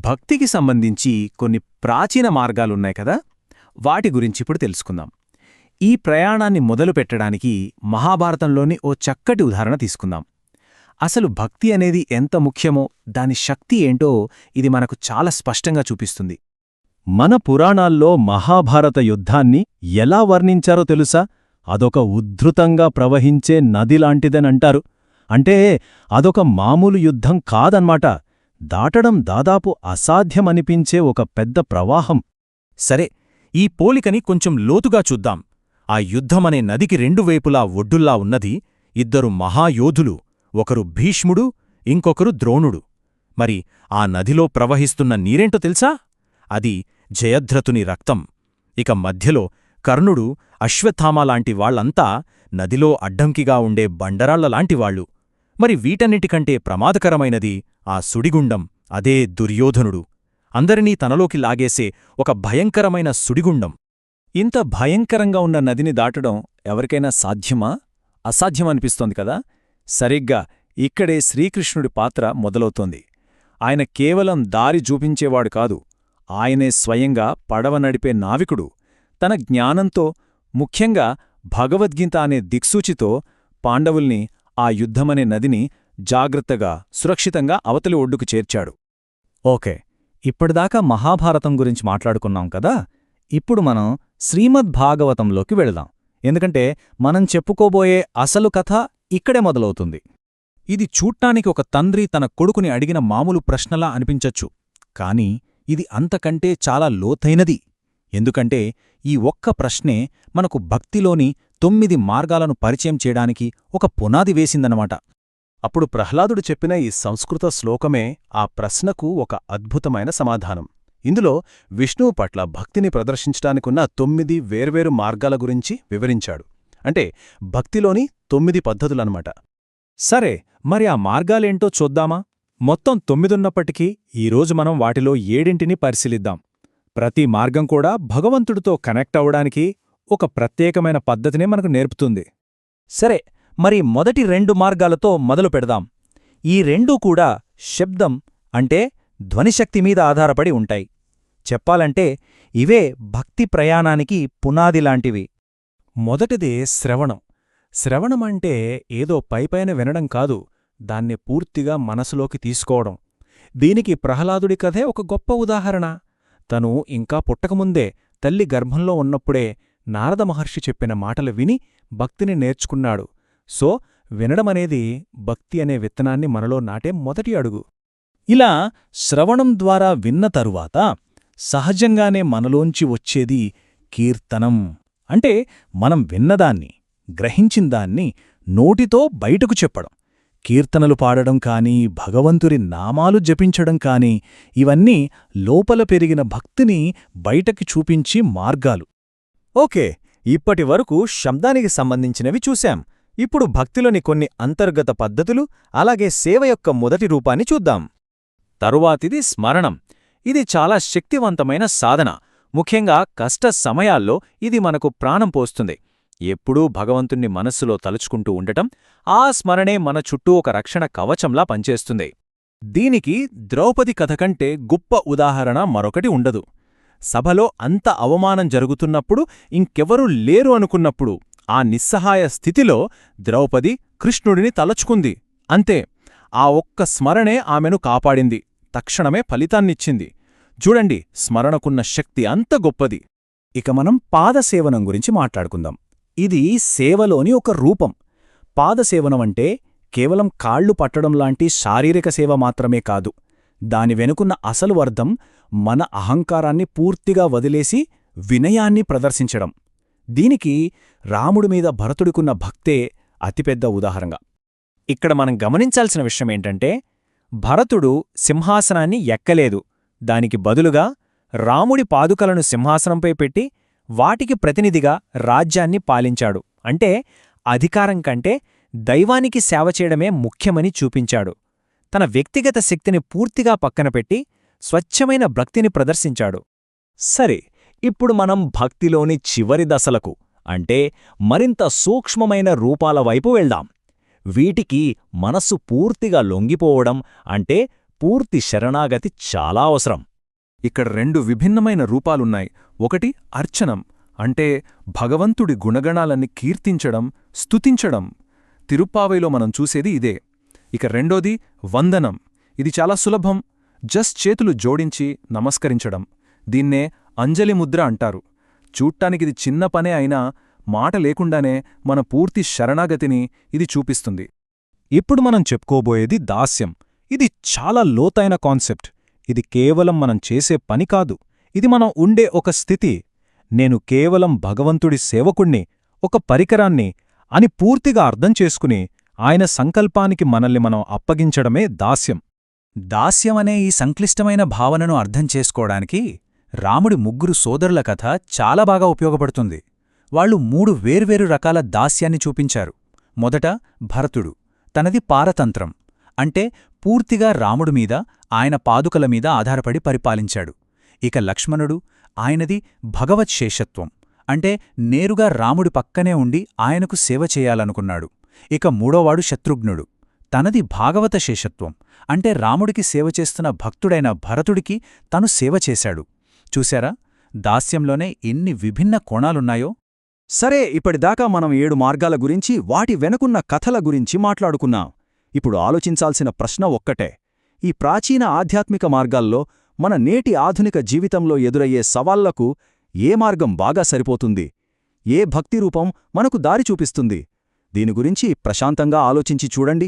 భక్తికి సంబంధించి కొన్ని ప్రాచీన మార్గాలున్నాయి కదా, వాటి గురించిప్పుడు తెలుసుకుందాం. ఈ ప్రయాణాన్ని మొదలుపెట్టడానికి మహాభారతంలోని ఓ చక్కటి ఉదాహరణ తీసుకుందాం. అసలు భక్తి అనేది ఎంత ముఖ్యమో, దాని శక్తి ఏంటో ఇది మనకు చాలా స్పష్టంగా చూపిస్తుంది. మన పురాణాల్లో మహాభారత యుద్ధాన్ని ఎలా వర్ణించారో తెలుసా? అదొక ఉద్ధృతంగా ప్రవహించే నదిలాంటిదనంటారు. అంటే అదొక మామూలు యుద్ధం కాదన్మాట. దాటడం దాదాపు అసాధ్యమనిపించే ఒక పెద్ద ప్రవాహం. సరే, ఈ పోలికని కొంచెం లోతుగా చూద్దాం. ఆ యుద్ధమనే నదికి రెండు వైపులా ఒడ్డుల్లా ఉన్నది ఇద్దరు మహాయోధులు, ఒకరు భీష్ముడు, ఇంకొకరు ద్రోణుడు. మరి ఆ నదిలో ప్రవహిస్తున్న నీరేంటో తెలుసా? అది జయద్రథుని రక్తం. ఇక మధ్యలో కర్ణుడు, అశ్వత్థామలాంటి వాళ్లంతా నదిలో అడ్డంకిగా ఉండే బండరాళ్లలాంటివాళ్లు. మరి వీటన్నిటికంటే ప్రమాదకరమైనది ఆ సుడిగుండం, అదే దుర్యోధనుడు. అందరినీ తనలోకి లాగేసే ఒక భయంకరమైన సుడిగుండం. ఇంత భయంకరంగా ఉన్న నదిని దాటడం ఎవరికైనా సాధ్యమా? అసాధ్యమనిపిస్తోంది కదా. సరిగ్గా ఇక్కడే శ్రీకృష్ణుడి పాత్ర మొదలవుతోంది. ఆయన కేవలం దారి చూపించేవాడు కాదు, ఆయనే స్వయంగా పడవ నడిపే నావికుడు. తన జ్ఞానంతో, ముఖ్యంగా భగవద్గీత అనే దిక్సూచితో పాండవుల్ని ఆ యుద్ధమనే నదిని జాగ్రత్తగా, సురక్షితంగా అవతలి ఒడ్డుకు చేర్చాడు. ఓకే, ఇప్పటిదాకా మహాభారతం గురించి మాట్లాడుకున్నాం కదా. ఇప్పుడు మనం శ్రీమద్భాగవతంలోకి వెళదాం. ఎందుకంటే మనం చెప్పుకోబోయే అసలు కథ ఇక్కడే మొదలవుతుంది. ఇది చూట్టానికి ఒక తండ్రి తన కొడుకుని అడిగిన మామూలు ప్రశ్నలా అనిపించచ్చు, కాని ఇది అంతకంటే చాలా లోతైనది. ఎందుకంటే ఈ ఒక్క ప్రశ్నే మనకు భక్తిలోని 9 మార్గాలను పరిచయం చేయడానికి ఒక పునాది వేసిందన్నమాట. అప్పుడు ప్రహ్లాదుడు చెప్పిన ఈ సంస్కృత శ్లోకమే ఆ ప్రశ్నకు ఒక అద్భుతమైన సమాధానం. ఇందులో విష్ణువు పట్ల భక్తిని ప్రదర్శించడానికున్న 9 వేర్వేరు మార్గాల గురించి వివరించాడు. అంటే భక్తిలోని 9 పద్ధతులన్నమాట. సరే, మరి ఆ మార్గాలేంటో చూద్దామా? మొత్తం 9 ఉన్నప్పటికీ ఈరోజు మనం వాటిలో 7ని పరిశీలిద్దాం. ప్రతి మార్గం కూడా భగవంతుడితో కనెక్ట్ అవ్వడానికి ఒక ప్రత్యేకమైన పద్ధతినే మనకు నేర్పుతుంది. సరే, మరి మొదటి 2 మార్గాలతో మొదలు పెడదాం. ఈ రెండూ కూడా శబ్దం అంటే ధ్వనిశక్తి మీద ఆధారపడి ఉంటాయి. చెప్పాలంటే ఇవే భక్తి ప్రయాణానికి పునాదిలాంటివి. మొదటిదే శ్రవణం. శ్రవణమంటే ఏదో పైపైన వినడం కాదు, దాన్ని పూర్తిగా మనసులోకి తీసుకోవడం. దీనికి ప్రహ్లాదుడి కథే ఒక గొప్ప ఉదాహరణ. తను ఇంకా పుట్టకముందే, తల్లి గర్భంలో ఉన్నప్పుడే నారద మహర్షి చెప్పిన మాటలు విని భక్తిని నేర్చుకున్నాడు. సో వినడమనేది భక్తి అనే విత్తనాన్ని మనలో నాటే మొదటి అడుగు. ఇలా శ్రవణం ద్వారా విన్న తరువాత సహజంగానే మనలోంచి వచ్చేది కీర్తనం. అంటే మనం విన్నదాన్ని, గ్రహించిందాన్ని నోటితో బయటకు చెప్పడం. కీర్తనలు పాడడం కానీ, భగవంతుడి నామాలు జపించడం కానీ, ఇవన్నీ లోపల పెరిగిన భక్తిని బయటకి చూపించి మార్గాలు. ఓకే, ఇప్పటివరకు శబ్దానికి సంబంధించినవి చూశాం. ఇప్పుడు భక్తిలోని కొన్ని అంతర్గత పద్ధతులు, అలాగే సేవ యొక్క మొదటి రూపాన్ని చూద్దాం. తరువాతిది స్మరణం. ఇది చాలా శక్తివంతమైన సాధన. ముఖ్యంగా కష్ట సమయాల్లో ఇది మనకు ప్రాణం పోస్తుంది. ఎప్పుడూ భగవంతుణ్ణి మనస్సులో తలుచుకుంటూ ఉండటం, ఆ స్మరణే మన చుట్టూ ఒక రక్షణ కవచంలా పనిచేస్తుంది. దీనికి ద్రౌపది కథ కంటే గొప్ప ఉదాహరణ మరొకటి ఉండదు. సభలో అంత అవమానం జరుగుతున్నప్పుడు, ఇంకెవరూ లేరు అనుకున్నప్పుడు, ఆ నిస్సహాయ స్థితిలో ద్రౌపది కృష్ణుడిని తలచుకుంది. అంతే, ఆ ఒక్క స్మరణే ఆమెను కాపాడింది, తక్షణమే ఫలితాన్నిచ్చింది. చూడండి, స్మరణకున్న శక్తి అంత గొప్పది. ఇక మనం పాదసేవనం గురించి మాట్లాడుకుందాం. ఇది సేవలోని ఒక రూపం. పాదసేవనమంటే కేవలం కాళ్లు పట్టడంలాంటి శారీరక సేవ మాత్రమే కాదు. దాని వెనుకున్న అసలు అర్థం మన అహంకారాన్ని పూర్తిగా వదిలేసి వినయాన్ని ప్రదర్శించడం. దీనికి రాముడిమీద భరతుడికున్న భక్తే అతిపెద్ద ఉదాహరణ. ఇక్కడ మనం గమనించాల్సిన విషయమేంటంటే, భరతుడు సింహాసనాన్ని ఎక్కలేదు. దానికి బదులుగా రాముడి పాదుకలను సింహాసనంపై పెట్టి వాటికి ప్రతినిధిగా రాజ్యాన్ని పాలించాడు. అంటే అధికారం కంటే దైవానికి సేవ చేయడమే ముఖ్యమని చూపించాడు. తన వ్యక్తిగత శక్తిని పూర్తిగా పక్కనపెట్టి స్వచ్ఛమైన భక్తిని ప్రదర్శించాడు. సరే, ఇప్పుడు మనం భక్తిలోని చివరి దశలకు, అంటే మరింత సూక్ష్మమైన రూపాల వైపు వెళ్దాం. వీటికి మనస్సు పూర్తిగా లొంగిపోవడం, అంటే పూర్తి శరణాగతి చాలా అవసరం. ఇక్కడ రెండు విభిన్నమైన రూపాలున్నాయి. ఒకటి అర్చనం, అంటే భగవంతుడి గుణగణాలన్నీ కీర్తించడం, స్తుతించడం. తిరుప్పావైలో మనం చూసేది ఇదే. ఇక రెండోది వందనం. ఇది చాలా సులభం, జస్ట్ చేతులు జోడించి నమస్కరించడం. దీన్నే అంజలి ముద్ర అంటారు. చూడ్టానికిది చిన్న పనే అయినా మాట లేకుండానే మన పూర్తి శరణాగతిని ఇది చూపిస్తుంది. ఇప్పుడు మనం చెప్పుకోబోయేది దాస్యం. ఇది చాలా లోతైన కాన్సెప్ట్. ఇది కేవలం మనం చేసే పని కాదు, ఇది మనం ఉండే ఒక స్థితి. నేను కేవలం భగవంతుడి సేవకుణ్ణి, ఒక పరికరాన్ని అని పూర్తిగా అర్థం చేసుకుని ఆయన సంకల్పానికి మనల్ని మనం అప్పగించడమే దాస్యం. దాస్యమనే ఈ సంక్లిష్టమైన భావనను అర్థం చేసుకోవడానికి రాముడి ముగ్గురు సోదరుల కథ చాలా బాగా ఉపయోగపడుతుంది. వాళ్ళు 3 వేర్వేరు రకాల దాస్యాన్ని చూపించారు. మొదట భరతుడు, తనది పారతంత్రం, అంటే పూర్తిగా రాముడిమీద, ఆయన పాదుకల మీద ఆధారపడి పరిపాలించాడు. ఇక లక్ష్మణుడు, ఆయనది భగవత్ శేషత్వం, అంటే నేరుగా రాముడి పక్కనే ఉండి ఆయనకు సేవ చేయాలనుకున్నాడు. ఇక మూడోవాడు శత్రుఘ్నుడు, తనది భాగవత శేషత్వం, అంటే రాముడికి సేవ చేస్తున్న భక్తుడైన భరతుడికి తను సేవ చేశాడు. చూశారా, దాస్యంలోనే ఎన్ని విభిన్న కోణాలున్నాయో. సరే, ఇప్పటిదాకా మనం 7 మార్గాల గురించి, వాటి వెనుకున్న కథల గురించి మాట్లాడుకున్నాం. ఇప్పుడు ఆలోచించాల్సిన ప్రశ్న ఒక్కటే: ఈ ప్రాచీన ఆధ్యాత్మిక మార్గాల్లో మన నేటి ఆధునిక జీవితంలో ఎదురయ్యే సవాళ్లకు ఏ మార్గం బాగా సరిపోతుంది? ఏ భక్తి రూపం మనకు దారి చూపిస్తుంది? దీని గురించి ప్రశాంతంగా ఆలోచించి చూడండి.